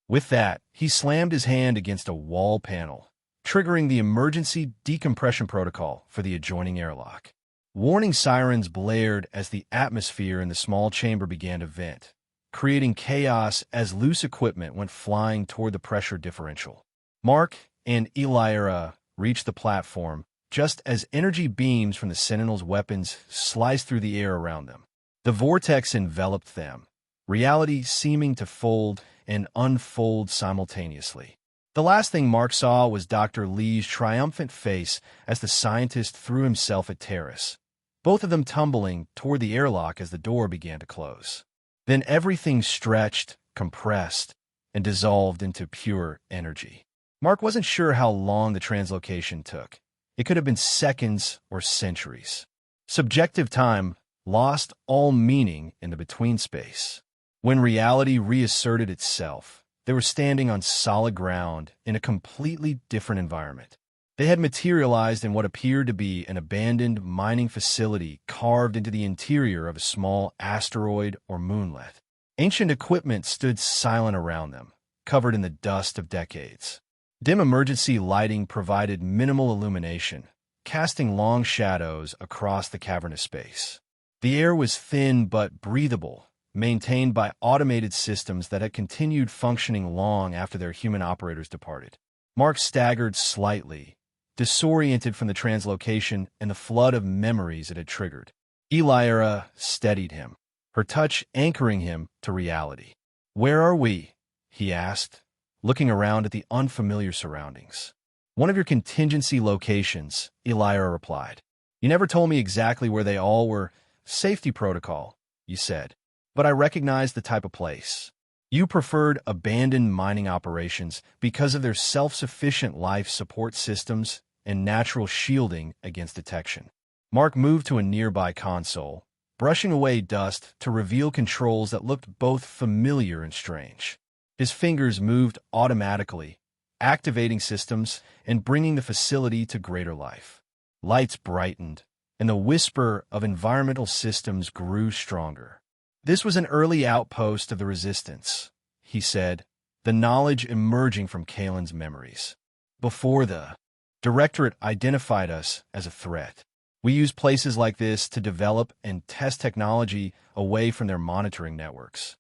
S1: With that, he slammed his hand against a wall panel, triggering the emergency decompression protocol for the adjoining airlock. Warning sirens blared as the atmosphere in the small chamber began to vent, creating chaos as loose equipment went flying toward the pressure differential. Mark and Elira reached the platform just as energy beams from the Sentinel's weapons sliced through the air around them. The vortex enveloped them, reality seeming to fold and unfold simultaneously. The last thing Mark saw was Dr. Lee's triumphant face as the scientist threw himself at Terrace, both of them tumbling toward the airlock as the door began to close. Then everything stretched, compressed, and dissolved into pure energy. Mark wasn't sure how long the translocation took. It could have been seconds or centuries. Subjective time lost all meaning in the between space. When reality reasserted itself, they were standing on solid ground in a completely different environment. They had materialized in what appeared to be an abandoned mining facility carved into the interior of a small asteroid or moonlet. Ancient equipment stood silent around them, covered in the dust of decades. Dim emergency lighting provided minimal illumination, casting long shadows across the cavernous space. The air was thin but breathable, maintained by automated systems that had continued functioning long after their human operators departed. Mark staggered slightly, disoriented from the translocation and the flood of memories it had triggered. Elira steadied him, her touch anchoring him to reality. "Where are we?" he asked, looking around at the unfamiliar surroundings. "One of your contingency locations," Elira replied. "You never told me exactly where they all were. Safety protocol, you said. But I recognized the type of place. You preferred abandoned mining operations because of their self-sufficient life support systems and natural shielding against detection." Mark moved to a nearby console, brushing away dust to reveal controls that looked both familiar and strange. His fingers moved automatically, activating systems and bringing the facility to greater life. Lights brightened, and the whisper of environmental systems grew stronger. "This was an early outpost of the Resistance," he said, the knowledge emerging from Kalen's memories. "Before the Directorate identified us as a threat. We used places like this to develop and test technology away from their monitoring networks."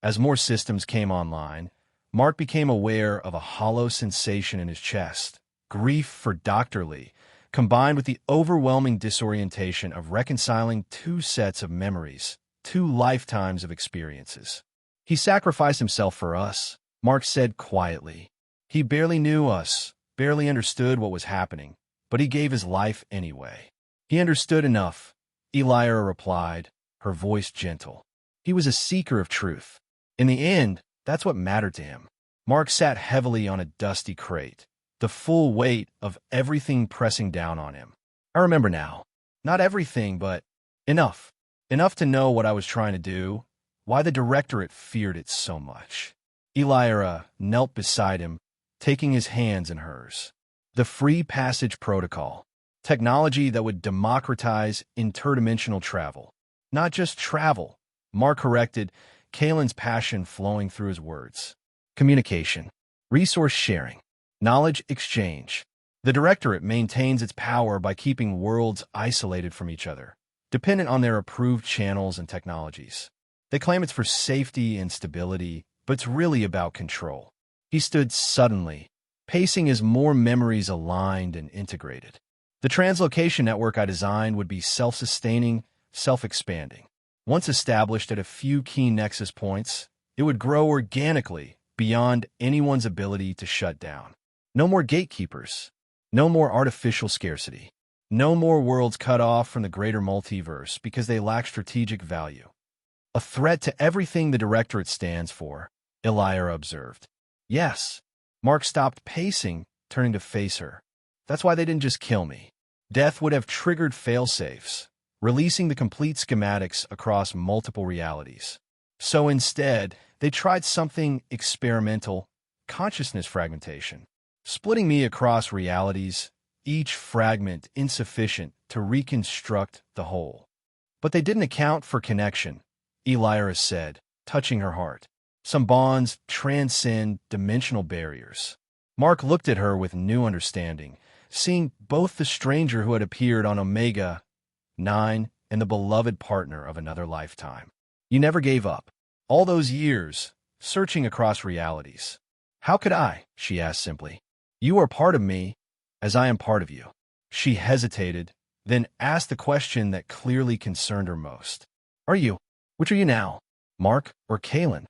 S1: As more systems came online, Mark became aware of a hollow sensation in his chest, grief for Dr. Lee, combined with the overwhelming disorientation of reconciling 2 sets of memories, 2 lifetimes of experiences. "He sacrificed himself for us," Mark said quietly. "He barely knew us, barely understood what was happening, but he gave his life anyway." "He understood enough," Elira replied, her voice gentle. "He was a seeker of truth. In the end, that's what mattered to him." Mark sat heavily on a dusty crate, the full weight of everything pressing down on him. "I remember now. Not everything, but enough. Enough to know what I was trying to do, why the Directorate feared it so much." Elira knelt beside him, taking his hands in hers. The Free Passage Protocol, technology that would democratize interdimensional travel. Not just travel, Mark corrected, Kalen's passion flowing through his words. Communication. Resource sharing. Knowledge exchange. The Directorate maintains its power by keeping worlds isolated from each other, dependent on their approved channels and technologies. They claim it's for safety and stability, but it's really about control. He stood suddenly, pacing as more memories aligned and integrated. The translocation network I designed would be self-sustaining, self-expanding. Once established at a few key nexus points, it would grow organically beyond anyone's ability to shut down. No more gatekeepers. No more artificial scarcity. No more worlds cut off from the greater multiverse because they lack strategic value. A threat to everything the Directorate stands for, Elira observed. Yes. Mark stopped pacing, turning to face her. That's why they didn't just kill me. Death would have triggered failsafes, releasing the complete schematics across multiple realities. So instead, they tried something experimental, consciousness fragmentation, splitting me across realities, each fragment insufficient to reconstruct the whole. But they didn't account for connection, Elira said, touching her heart. Some bonds transcend dimensional barriers. Mark looked at her with new understanding, seeing both the stranger who had appeared on Omega 9 and the beloved partner of another lifetime. You never gave up. All those years, searching across realities. How could I? She asked simply. You are part of me, as I am part of you. She hesitated, then asked the question that clearly concerned her most. Are you? Which are you now? Mark or Kalen?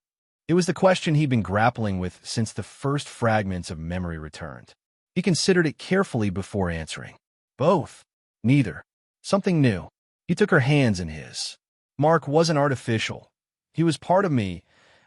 S1: It was the question he'd been grappling with since the first fragments of memory returned. He considered it carefully before answering. Both. Neither. Something new. He took her hands in his. Mark wasn't artificial. He was part of me,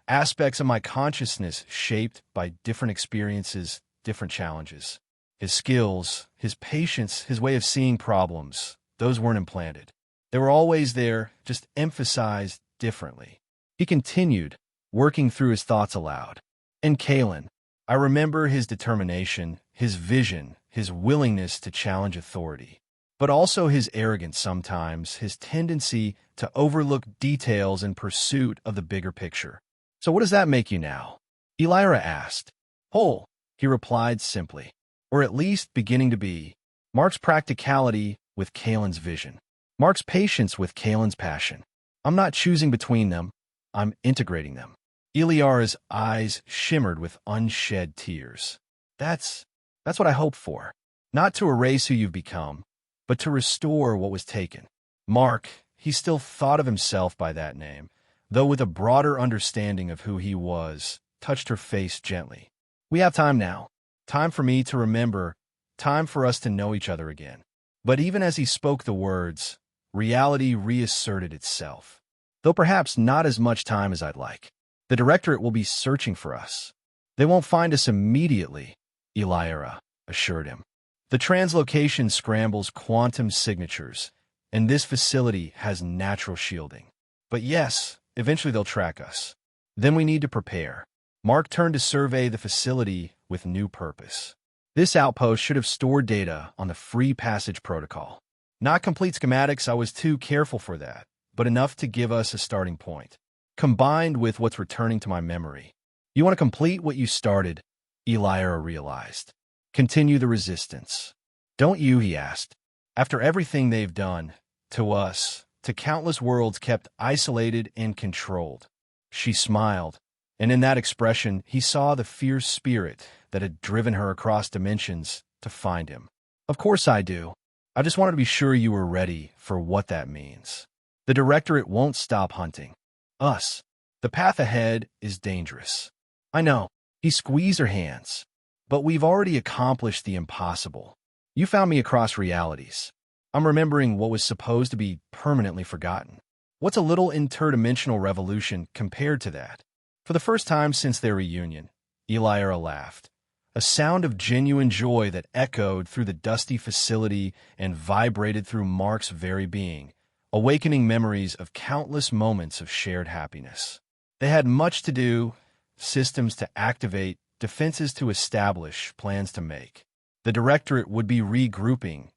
S1: aspects of my consciousness shaped by different experiences, different challenges. His skills, his patience, his way of seeing problems, those weren't implanted. They were always there, just emphasized differently. He continued, working through his thoughts aloud. And Kalen, I remember his determination, his vision, his willingness to challenge authority, but also his arrogance sometimes, his tendency to overlook details in pursuit of the bigger picture. So what does that make you now? Elira asked. Whole, he replied simply, or at least beginning to be. Mark's practicality with Kalen's vision. Mark's patience with Kalen's passion. I'm not choosing between them, I'm integrating them. Elira's eyes shimmered with unshed tears. That's what I hoped for. Not to erase who you've become, but to restore what was taken. Mark, he still thought of himself by that name, though with a broader understanding of who he was, touched her face gently. We have time now. Time for me to remember. Time for us to know each other again. But even as he spoke the words, reality reasserted itself. Though perhaps not as much time as I'd like. The Directorate will be searching for us. They won't find us immediately, Elira assured him. The translocation scrambles quantum signatures, and this facility has natural shielding. But yes, eventually they'll track us. Then we need to prepare. Mark turned to survey the facility with new purpose. This outpost should have stored data on the free passage protocol. Not complete schematics, I was too careful for that, but enough to give us a starting point. Combined with what's returning to my memory. You want to complete what you started, Elira realized. Continue the resistance. Don't you, he asked. After everything they've done, to us, to countless worlds kept isolated and controlled. She smiled, and in that expression he saw the fierce spirit that had driven her across dimensions to find him. Of course I do. I just wanted to be sure you were ready for what that means. The Directorate won't stop hunting. Us. The path ahead is dangerous. I know. He squeezed her hands. But we've already accomplished the impossible. You found me across realities. I'm remembering what was supposed to be permanently forgotten. What's a little interdimensional revolution compared to that? For the first time since their reunion, Elira laughed. A sound of genuine joy that echoed through the dusty facility and vibrated through Mark's very being, awakening memories of countless moments of shared happiness. They had much to do, systems to activate, defenses to establish, plans to make. The Directorate would be regrouping,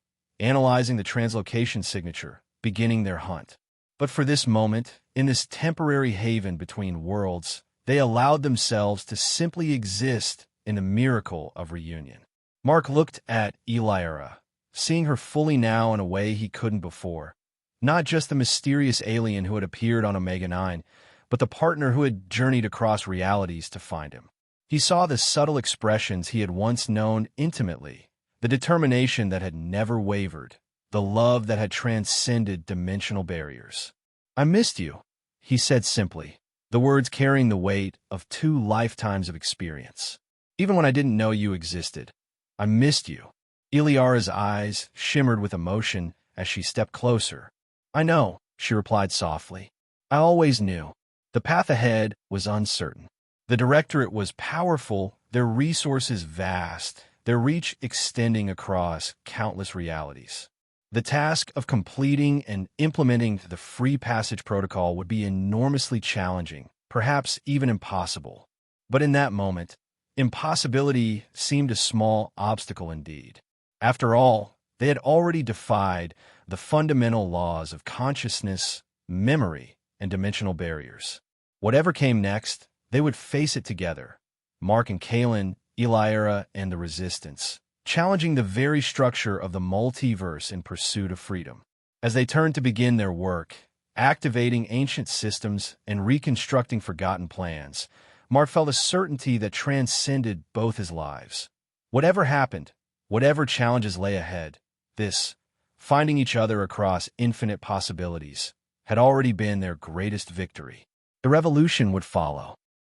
S1: analyzing the translocation signature, beginning their hunt. But for this moment, in this temporary haven between worlds, they allowed themselves to simply exist in the miracle of reunion. Mark looked at Elira, seeing her fully now in a way he couldn't before. Not just the mysterious alien who had appeared on Omega 9, but the partner who had journeyed across realities to find him. He saw the subtle expressions he had once known intimately, the determination that had never wavered, the love that had transcended dimensional barriers. "I missed you," he said simply, the words carrying the weight of 2 lifetimes of experience. "Even when I didn't know you existed, I missed you." Eliara's eyes shimmered with emotion as she stepped closer. "I know," she replied softly. "I always knew. The path ahead was uncertain. The Directorate was powerful, their resources vast, their reach extending across countless realities. The task of completing and implementing the Free Passage Protocol would be enormously challenging, perhaps even impossible. But in that moment, impossibility seemed a small obstacle indeed. After all, they had already defied the fundamental laws of consciousness, memory, and dimensional barriers. Whatever came next, they would face it together, Mark and Kalen, Elira, and the Resistance, challenging the very structure of the multiverse in pursuit of freedom. As they turned to begin their work, activating ancient systems and reconstructing forgotten plans, Mark felt a certainty that transcended both his lives. Whatever happened, whatever challenges lay ahead, this, finding each other across infinite possibilities, had already been their greatest victory. The revolution would follow.